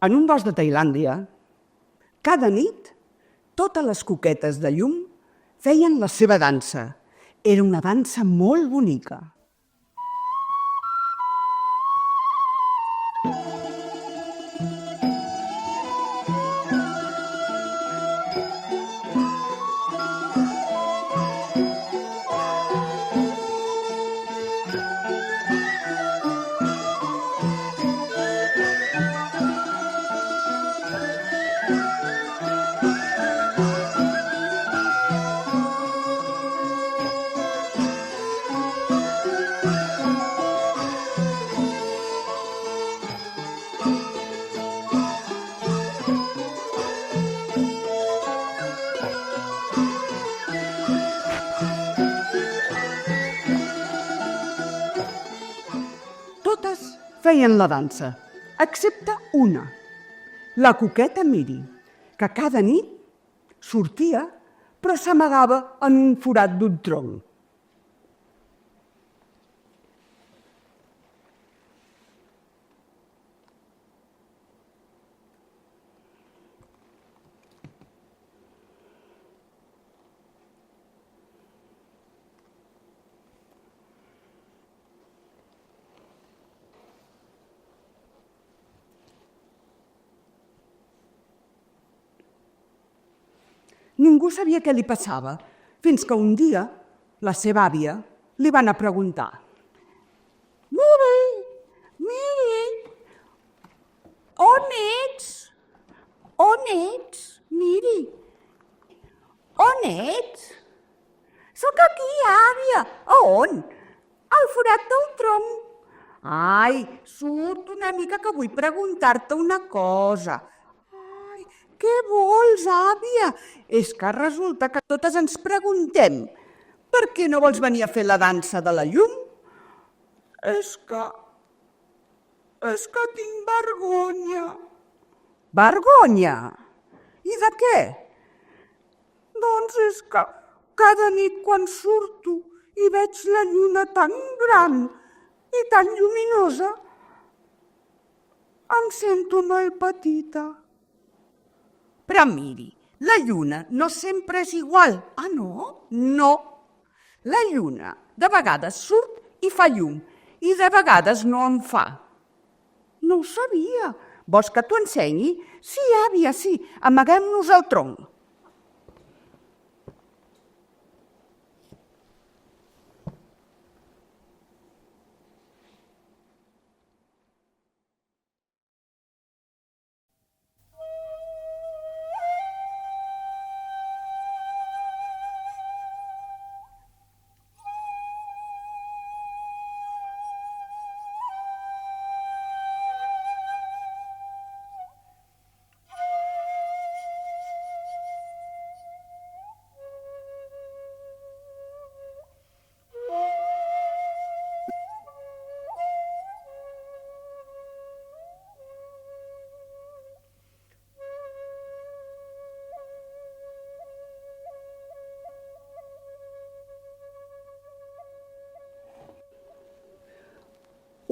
En un bosc de Tailàndia, cada nit, totes les coquetes de llum feien la seva dansa. Era una dansa molt bonica. Totes feien la dansa, excepte una, la coqueta Miri, que cada nit sortia però s'amagava en un forat d'un tronc. Ningú sabia què li passava, fins que un dia la seva àvia li va anar a preguntar. Miri, on ets? On ets, Miri? On ets? Soc aquí, àvia. A on? Al forat del tronc. Ai, surt una mica que vull preguntar-te una cosa. Què vols, àvia? És que resulta que totes ens preguntem per què no vols venir a fer la dansa de la llum? És que tinc vergonya. Vergonya? I de què? Doncs és que cada nit quan surto i veig la lluna tan gran i tan lluminosa, em sento molt petita. Però miri, la lluna no sempre és igual. Ah, no? No. La lluna de vegades surt i fa llum i de vegades no en fa. No ho sabia. Vols que t'ho ensenyi? Sí, àvia, sí. Amaguem-nos al tronc.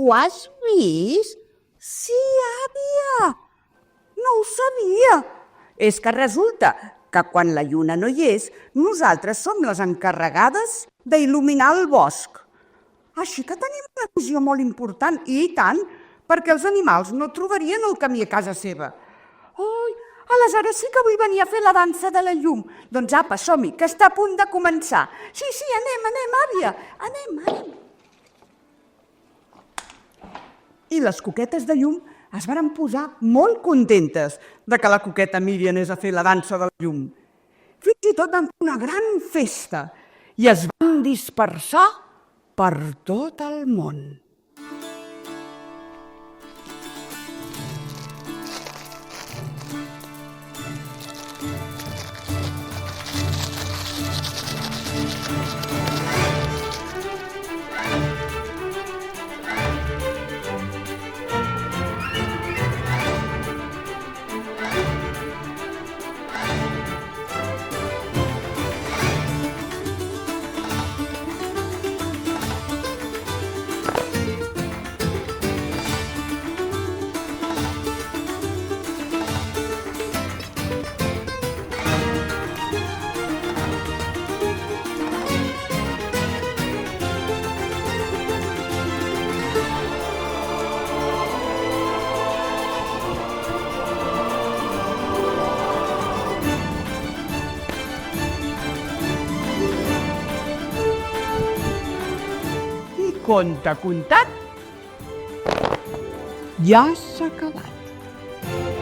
Ho has vist? Sí, àvia! No ho sabia. És que resulta que quan la lluna no hi és, nosaltres som les encarregades d'il·luminar el bosc. Així que tenim una missió molt important, i tant, perquè els animals no trobarien el camí a casa seva. Ai, aleshores sí que vull venir a fer la dansa de la llum. Doncs apa, som-hi, que està a punt de començar. Sí, anem, àvia, anem. I les coquetes de llum es varen posar molt contentes de que la coqueta Miri anés a fer la dansa de la llum. Fins i tot van fer una gran festa i es van dispersar per tot el món. conte contat ja s'ha acabat.